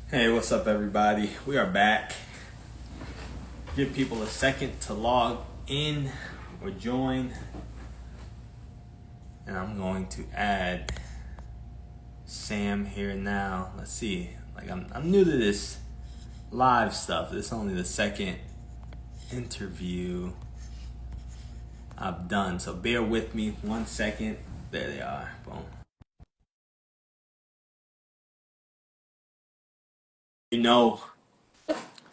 Hey, what's up, everybody? We are back. Give people a second to log in or join, and I'm going to add Sam here now. Let's see. I'm new to this live stuff. This is only the second interview I've done, so bear with me 1 second. There they are. Boom. You know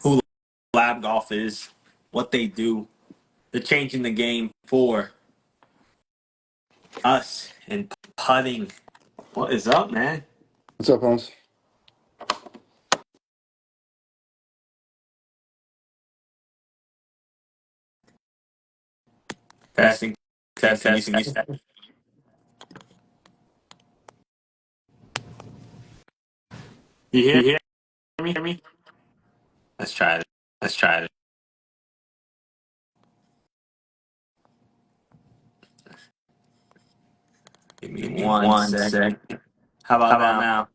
who Lab Golf is, what they do. They're changing the game for us in putting. What is up, man? What's up, Holmes? Testing, testing, testing. You hear me? Hear me? Let's try it. Let's try it. Give me Give me one one sec. sec. How How about about now?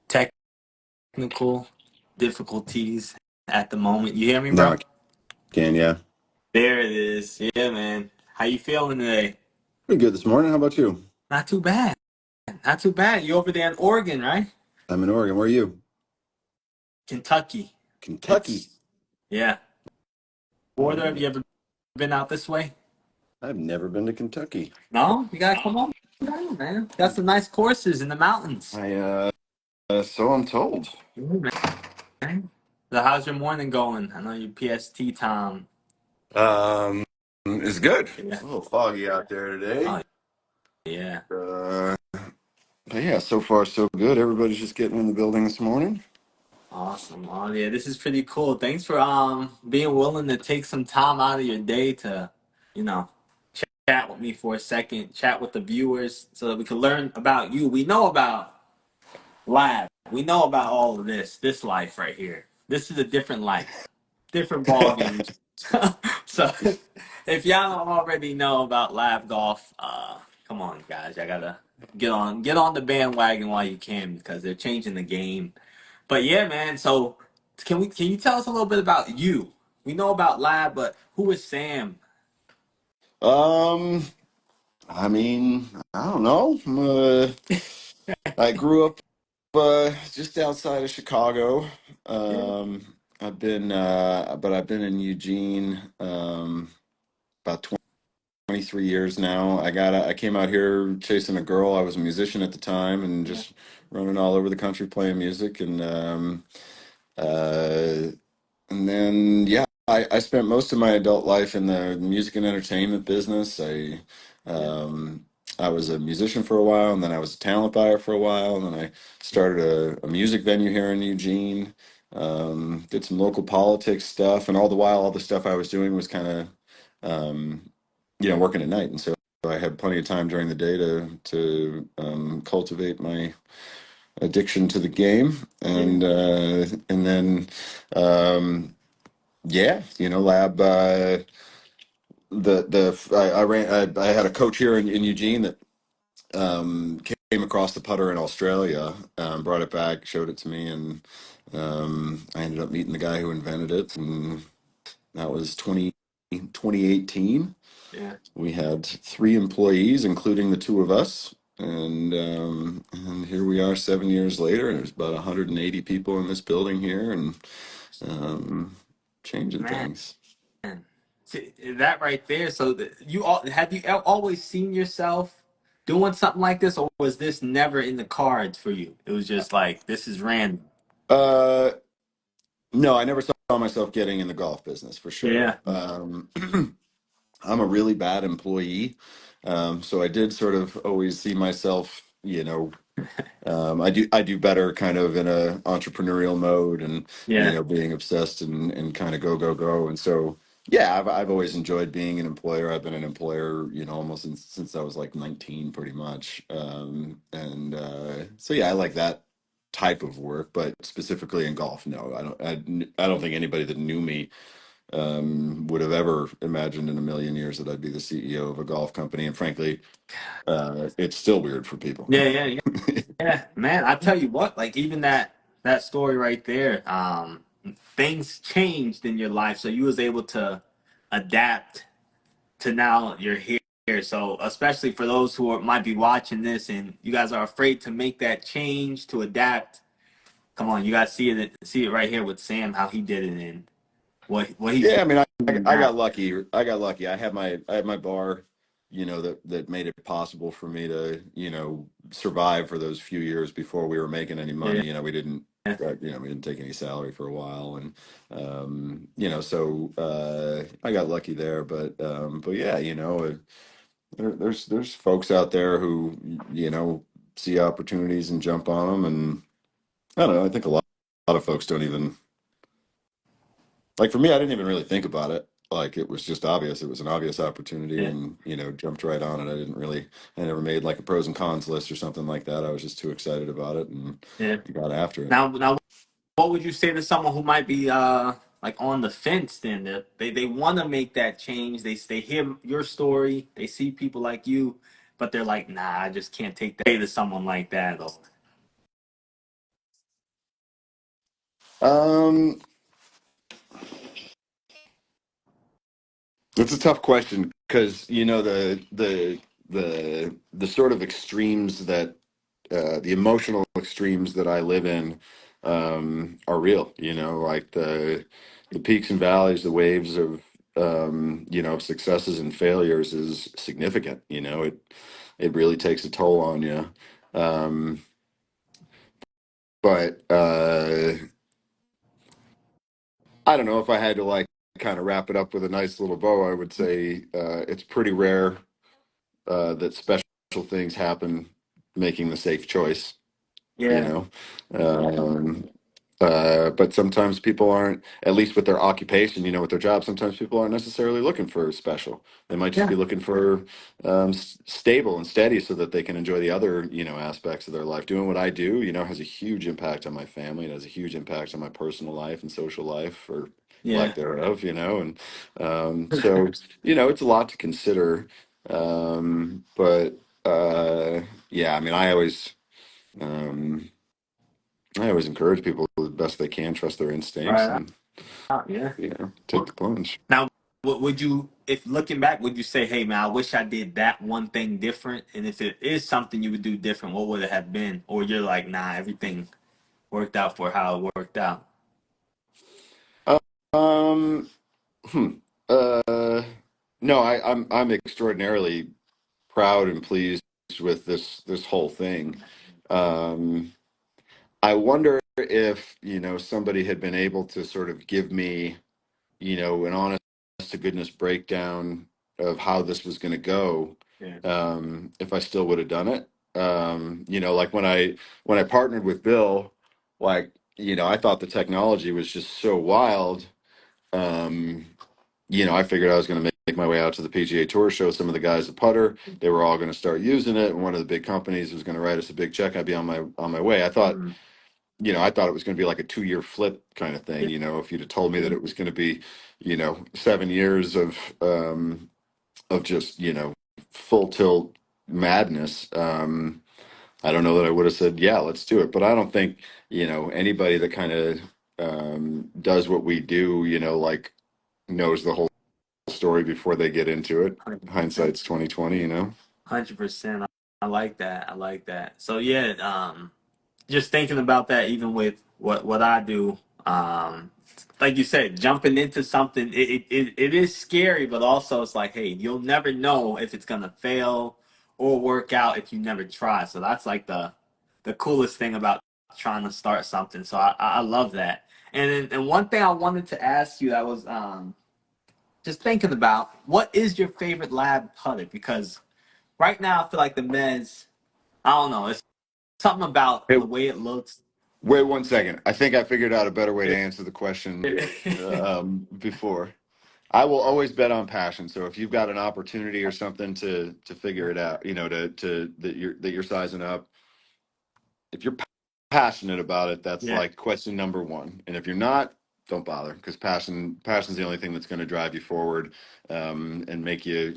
now? Technical difficulties at the moment. You hear me, Now bro? I can, yeah. There it is. Yeah, man. How you feeling today? Pretty good this morning. How about you? Not too bad. Not too bad. You over there in Oregon, right? I'm in Oregon. Where are you? Kentucky. Kentucky. It's yeah. All Border. Have right. you ever been out this way? I've never been to Kentucky. No. You gotta come on, man. Got some nice courses in the mountains. So I'm told. Yeah, man. So how's your morning going? I know you PST time. Um, it's good. Yeah. It's a little foggy out there today. Oh, yeah. Uh, but yeah, so far so good. Everybody's just getting in the building this morning. Awesome. Oh, yeah, this is pretty cool. Thanks for being willing to take some time out of your day to, you know, chat with me for a second, chat with the viewers so that we can learn about you. We know about Lab. We know about all of this life right here. This is a different life, different ball game. So if y'all don't already know about Lab Golf, come on, guys. I gotta get on the bandwagon while you can because they're changing the game. But yeah, man. So can you tell us a little bit about you? We know about Lab, but who is Sam? Um, I mean, I don't know. I grew up just outside of Chicago. Yeah, I've been in Eugene about 23 years now. I came out here chasing a girl. I was a musician at the time and yeah, just running all over the country playing music. Uh, and then, yeah, I spent most of my adult life in the music and entertainment business. yeah, Um, I was a musician for a while, and then I was a talent buyer for a while, and then I started a music venue here in Eugene. Did some local politics stuff, and all the while, all the stuff I was doing was kind of, working at night, and so I had plenty of time during the day to cultivate my addiction to the game, yeah, and then. Um, yeah, Lab. I ran. I had a coach here in Eugene that came across the putter in Australia, brought it back, showed it to me, and I ended up meeting the guy who invented it, and that was 2018. yeah. We had 3 employees, including the two of us, and here we are 7 years later. There's about 180 people in this building here, and um, changing Man, things. see, that right there. So you all have you always seen yourself doing something like this, or was this never in the cards for you? It was just like this is random. Uh, no, I never saw myself getting in the golf business for sure. Yeah, I'm a really bad employee. So I did sort of always see myself, I do better kind of in a entrepreneurial mode and, yeah, being obsessed and kind of go, go, go. And so, yeah, I've always enjoyed being an employer. I've been an employer, almost since I was like 19, pretty much. So yeah, I like that type of work, but specifically in golf, no, I don't think anybody that knew me would have ever imagined in a million years that I'd be the CEO of a golf company. And frankly, it's still weird for people. Yeah, yeah, yeah. Yeah, man, I tell you what, like even that story right there, things changed in your life, so you was able to adapt to now you're here. So especially for those who might be watching this and you guys are afraid to make that change to adapt, come on, you guys see it right here with Sam how he did it and what he's Yeah, I mean, doing I now. got lucky. I got lucky. I had my bar, that made it possible for me to, survive for those few years before we were making any Yeah, money. We didn't take any salary for a while, and so I got lucky there. But yeah, there's folks out there who see opportunities and jump on them, and I don't know. I think a lot of folks don't even. Like for me, I didn't even really think about it. Like it was just obvious. It was an obvious opportunity yeah, and, jumped right on it. I never made like a pros and cons list or something like that. I was just too excited about it and yeah. got after it. Now, what would you say to someone who might be like on the fence? Then they want to make that change. They hear your story. They see people like you, but they're like, nah, I just can't take that. Say to someone like that. Or, Um, it's a tough question because, the sort of extremes that the emotional extremes that I live in are real. Like the peaks and valleys, the waves of of successes and failures is significant. It really takes a toll on you. Um, but I don't know if I had to like kind of wrap it up with a nice little bow. I would say it's pretty rare that special things happen making the safe choice. you yeah, know. Um, but sometimes people aren't, at least with their occupation, with their job, sometimes people aren't necessarily looking for special. They might just yeah, be looking for stable and steady so that they can enjoy the other, aspects of their life. Doing what I do, has a huge impact on my family. It has a huge impact on my personal life and social life, or lack yeah. thereof. And so, it's a lot to consider. But yeah, I mean, um, I always encourage people the best they can, trust their instincts, Right. and Yeah. take the plunge. Now, would you, if looking back, would you say, "Hey, man, I wish I did that one thing different"? And if it is something you would do different, what would it have been? Or you're like, "Nah, everything worked out for how it worked out." Um, hmm. No, I'm extraordinarily proud and pleased with this whole thing. Um, I wonder if somebody had been able to sort of give me an honest to goodness breakdown of how this was going to go, Yeah, if I still would have done it. Like when I partnered with Bill, like, I thought the technology was just so wild. Um, I figured I was going to make my way out to the PGA Tour, show some of the guys the putter. They were all going to start using it, and one of the big companies was going to write us a big check. I'd be on my way. mm, I thought it was going to be like a 2-year flip kind of thing. yeah, If you'd have told me that it was going to be, 7 years of just, full tilt madness, I don't know that I would have said, yeah, let's do it. But I don't think, anybody that kind of does what we do, like knows the whole story before they get into it. 100%. Hindsight's 2020. 100%. I like that. I like that. So yeah, just thinking about that, even with what I do, um, like you said, jumping into something, it is scary, but also it's like, hey, you'll never know if it's gonna fail or work out if you never try. So that's like the coolest thing about trying to start something. So I love that. And one thing I wanted to ask you, I was just thinking about, what is your favorite lab putter? Because right now I feel like the Mez, I don't know, it's something about Hey, the way it looks. wait 1 second. I think I figured out a better way to answer the question before. I will always bet on passion. So if you've got an opportunity or something to figure it out, to that you're sizing up, if you're passionate about it, that's Yeah, like question number one. And if you're not, don't bother, because passion's the only thing that's going to drive you forward, and make you,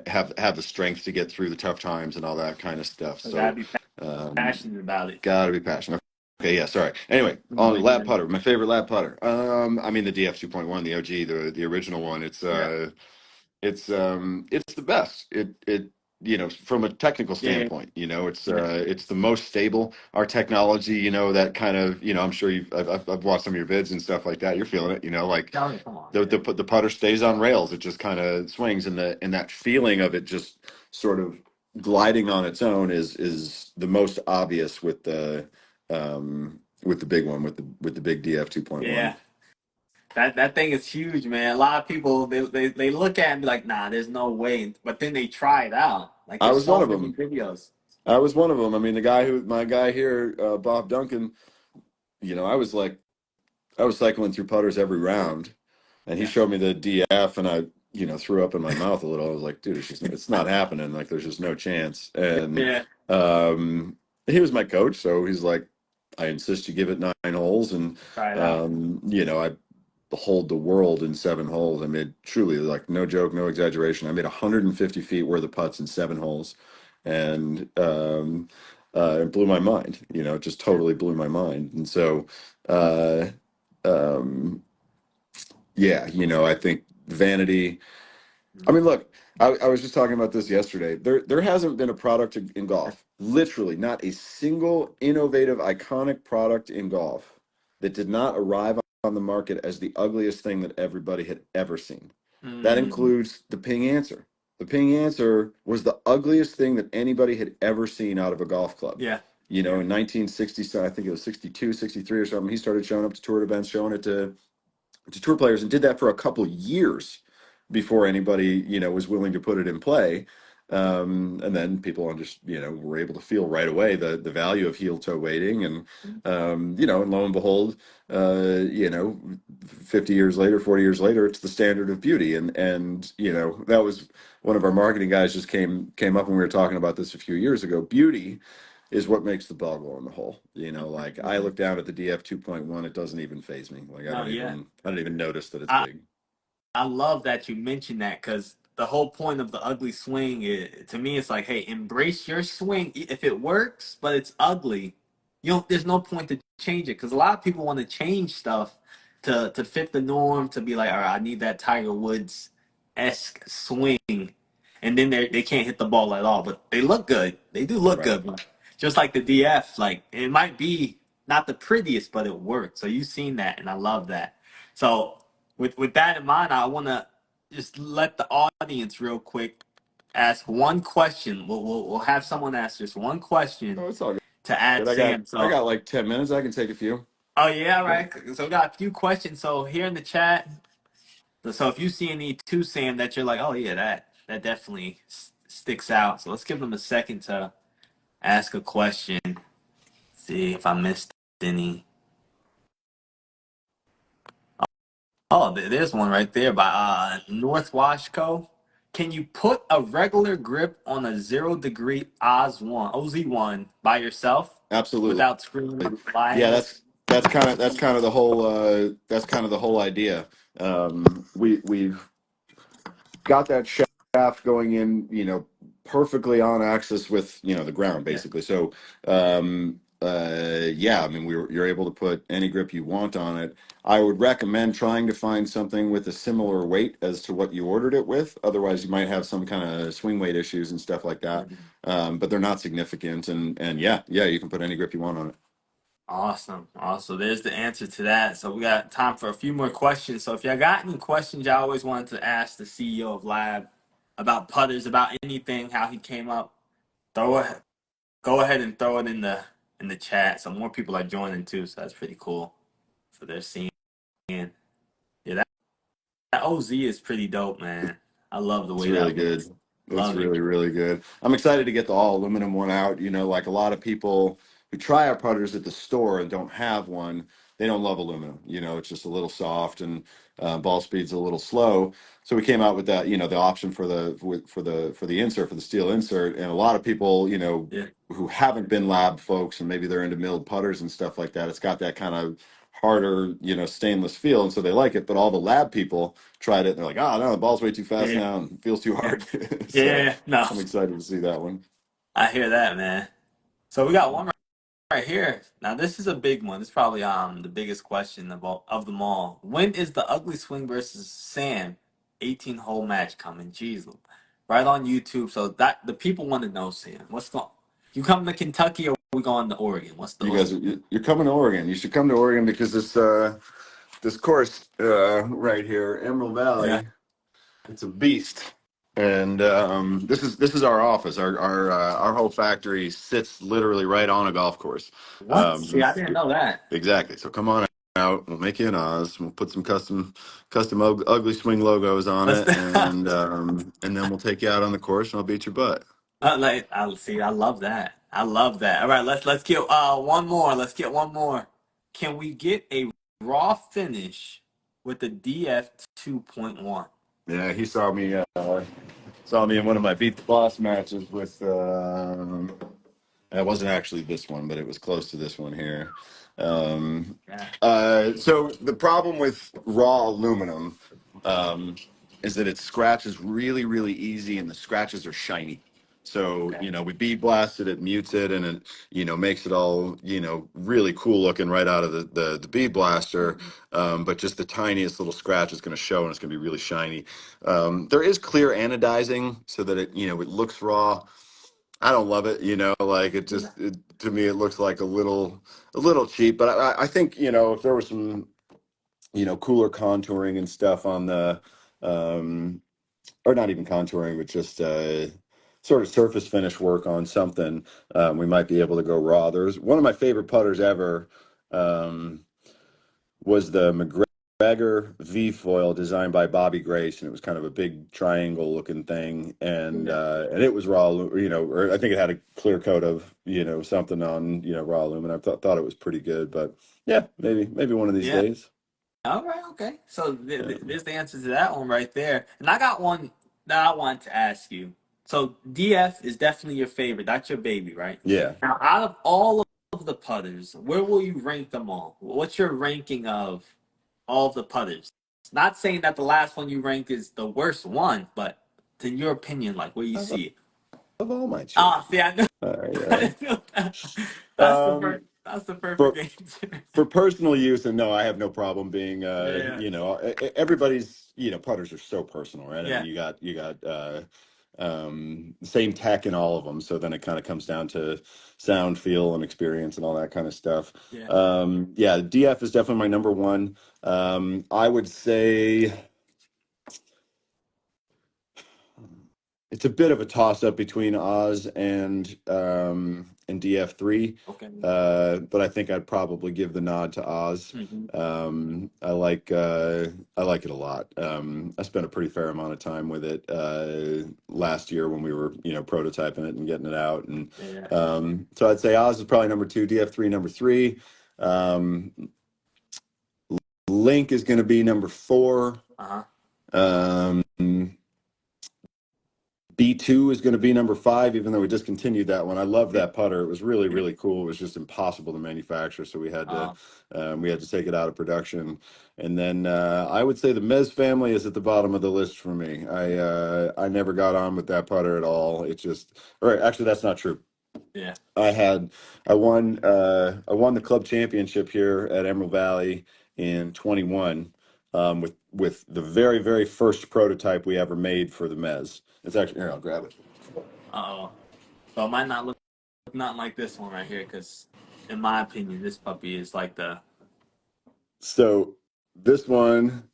have the strength to get through the tough times and all that kind of stuff. I gotta So, be um, passionate about it. gotta be passionate. Okay, yeah, sorry. Anyway, on lab Man. putter, my favorite lab putter. I mean the DF 2.1, the OG, the original one. Yeah. It's the best. It from a technical Yeah. standpoint, it's the most stable. Our technology, that kind of, I'm sure I've watched some of your vids and stuff like that. You're feeling it, like Oh, come on, the putter stays on rails. It just kind of swings, and that feeling of it just sort of gliding on its own is the most obvious with the big one, with the big DF 2.1. yeah. That thing is huge, man. A lot of people they look at it and be like, nah, there's no way. But then they try it out. Like I there's was one so of many them. videos. I was one of them. I mean, my guy here, Bob Duncan. I was cycling through putters every round, and he Yeah. showed me the DF, and I, threw up in my mouth a little. I was like, dude, it's not happening. Like, there's just no chance. And Yeah. um, he was my coach, so he's like, I insist you give it 9 holes, and Try it out. I hold the world in 7 holes. I made, truly, like, no joke, no exaggeration, I made 150 feet worth of putts in 7 holes, and it blew my mind. It just Yeah. totally blew my mind. And so. Uh, um, yeah, I think vanity. I Mhm. mean, look, I was just talking about this yesterday. There hasn't been a product in golf, literally not a single innovative, iconic product in golf that did not arrive on the market as the ugliest thing that everybody had ever seen. That Mm, includes the Ping Answer. The Ping Answer was the ugliest thing that anybody had ever seen out of a golf club. yeah. In 1960, so I think it was 62, 63 or something, he started showing up to tour events, showing it to tour players, and did that for a couple years before anybody was willing to put it in play. And then people just were able to feel right away the value of heel toe weighting, and lo and behold, uh, you know 50 years later, 40 years later, it's the standard of beauty. And that was one of our marketing guys just came up when we were talking about this a few years ago. Beauty is what makes the ball go in the hole. Like, I look down at the DF 2.1, it doesn't even phase me. Like, No, yeah. I don't even notice that it's I big. I love that you mentioned that because the whole point of the ugly swing is, to me, it's like, hey, embrace your swing. If it works, but it's ugly, there's no point to change it because a lot of people want to change stuff to fit the norm to be like, all right, I need that Tiger Woods esque swing, and then they can't hit the ball at all, but they look good. They do look Right. good, but just like the DF, like it might be not the prettiest, but it works. So you've seen that, and I love that. So with that in mind, I want to just let the audience real quick ask one question. We'll have someone ask just one question Oh, it's all to add good. I got Sam. I So, got like 10 minutes. I can take a few. oh yeah, Yeah. right. So we got a few questions. So here in the chat. So if you see any to Sam that you're like, oh yeah, that definitely sticks out. So let's give them a second to ask a question. See if I missed any. Oh, there's one right there by North Washco. Can you put a regular grip on a 0 degree OZ1 by yourself Absolutely. without screwing up the Yeah, angles? that's kind of the whole idea. We've got that shaft going in, perfectly on axis with, the ground, Yeah. basically. So, yeah, I mean, you're able to put any grip you want on it. I would recommend trying to find something with a similar weight as to what you ordered it with. Otherwise, you might have some kind of swing weight issues and stuff like that. Mhm. But they're not significant. And yeah, you can put any grip you want on it. Awesome. Awesome. There's the answer to that. So we got time for a few more questions. So if y'all got any questions y'all always wanted to ask the CEO of Lab about putters, about anything, how he came up, throw it go ahead and throw it in the chat. So more people are joining too, so that's pretty cool. So they're seeing. Yeah, that OZ is pretty dope, man. I love the It's way really that good. looks. It's Love it. really, really good. I'm excited to get the all aluminum one out. Like a lot of people who try our putters at the store and don't have one, they don't love aluminum. It's just a little soft, and ball speed's a little slow. So we came out with that, the option for the insert, for the steel insert. And a lot of people, Yeah. who haven't been lab folks, and maybe they're into milled putters and stuff like that, it's got that kind of harder, stainless feel, and so they like it. But all the lab people tried it, and they're like, "Oh no, the ball's way too fast Yeah, now, and it feels too yeah, hard." So yeah. No, I'm excited to see that one. I hear that, man. So we got one right here. Now this is a big one. It's probably the biggest question of them all. When is the Ugly Swing versus Sam 18-hole match coming? Jeez, right on YouTube. So that the people want to know, Sam. What's going? You coming to Kentucky or we going to Oregon? You What's guys, you're coming to Oregon. You should come to Oregon because this course right here, Emerald yeah? Valley, it's a beast. And this is our office. Our whole factory sits literally right on a golf course. What? See, Um, I didn't know that. exactly. So come on out. We'll make you an Oz. We'll put some custom ugly swing logos on Let's it, and then we'll take you out on the course, and I'll beat your butt. like I see. I love that. I love that. All right, let's get one more. Let's get one more. Can we get a raw finish with the DF 2.1? Yeah, he saw me in one of my beat the boss matches with. It wasn't actually this one, but it was close to this one here. Um, Yeah. so the problem with raw aluminum um, is that it scratches really, really easy, and the scratches are shiny. So, Okay. we bead blasted it, mutes it, and it, makes it all, really cool looking right out of the bead blaster. Mhm. But just the tiniest little scratch is going to show, and it's going to be really shiny. There is clear anodizing so that it looks raw. I don't love it, like Yeah. to me it looks like a little cheap, but I think, if there was some, cooler contouring and stuff on the, um, or not even contouring, but just sort of surface finish work on something, we might be able to go raw. There's one of my favorite putters ever. Um, was the McGregor V foil designed by Bobby Grace, and it was kind of a big triangle looking thing, Yeah. and it was raw, or I think it had a clear coat of something on raw aluminum. I thought it was pretty good, but yeah, maybe one of these Yeah. days. All right. Okay. So Yeah, there's the answer to that one right there. And I got one that I want to ask you. So DF is definitely your favorite. That's your baby, right? yeah. Now, out of all of the putters, where will you rank them all? What's your ranking of all of the putters? Not saying that the last one you rank is the worst one, but in your opinion, like where you I see it. love all my Ah, chips. see, I knew, I Yeah. didn't know that. Um, That's the perfect for answer. for personal use, and no, I have no problem being Yeah, everybody's putters are so personal, right? I mean, yeah, you got same tech in all of them, so then it kind of comes down to sound, feel, and experience and all that kind of stuff. yeah. Yeah, DF is definitely my number one. I would say it's a bit of a toss up between Oz and DF3, Okay. but I think I'd probably give the nod to Oz. Hmm. I like it a lot. I spent a pretty fair amount of time with it last year when we were prototyping it and getting it out, and Yeah. so I'd say Oz is probably number two, DF3 number three. Um, Link is going to be number four. Uh-huh. Um, B2 is going to be number five, even though we discontinued that one. I love Yeah. that putter. It was really, Yeah. really cool. It was just impossible to manufacture, so Um, we had to take it out of production. And then I would say the Mez family is at the bottom of the list for me. I never got on with that putter at all. It just, or actually, that's not true. yeah. I had I won the club championship here at Emerald Valley in 21 with the very, very first prototype we ever made for the Mez. It's actually here, I'll grab it. Uh-oh. So it might not look nothing like this one right here, because in my opinion, this puppy is like the So this one,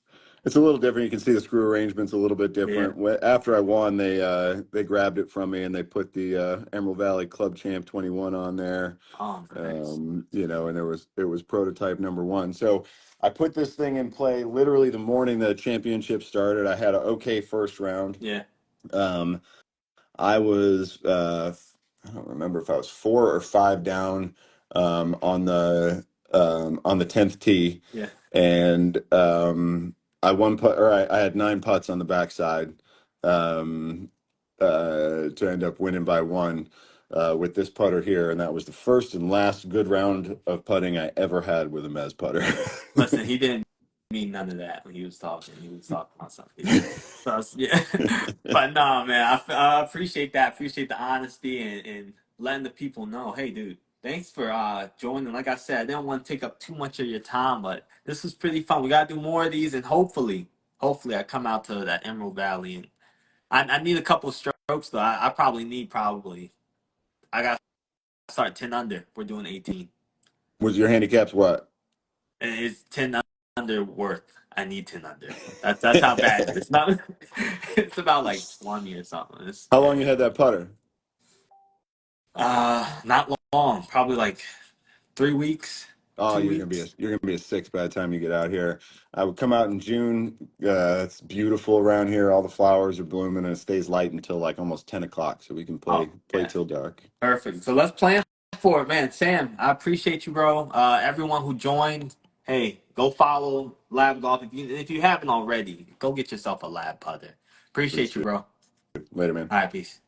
it's a little different. You can see the screw arrangement's a little bit yeah. different. After I won, they grabbed it from me and they put the Emerald Valley Club Champ 21 on there. Oh, nice. And it was prototype number one. So I put this thing in play literally the morning the championship started. I had an okay first round. Yeah. Um, I was I don't remember if I was four or five down on the 10th tee, Yeah. and I one putt or I had nine putts on the backside to end up winning by one. with this putter here, and that was the first and last good round of putting I ever had with a Mez putter. Listen, he didn't mean none of that when he was talking. He was talking about something else. So yeah, but no, man, I appreciate that. Appreciate the honesty and letting the people know. Hey, dude, thanks for joining. Like I said, I didn't want to take up too much of your time, but this was pretty fun. We gotta do more of these, and hopefully, I come out to that Emerald Valley. And I need a couple of strokes though. I probably need I got to start 10 under. We're doing 18. Was your handicaps what? And it's 10 under worth. I need 10 under. That's how bad it is. It's not. It's about like 20 or something. It's, How long yeah. you had that putter? Not long. Probably like 3 weeks, Oh, 2 weeks. you're gonna be a six by the time you get out here. I would come out in June. It's beautiful around here. All the flowers are blooming, and it stays light until like almost 10 o'clock, so we can Oh play yeah, till dark. perfect. So let's plan for it, man. Sam, I appreciate you, bro. Everyone who joined, hey, go follow Lab Golf if you haven't already. Go get yourself a Lab putter. Appreciate you, Appreciate bro. All it. Later, man. right, peace.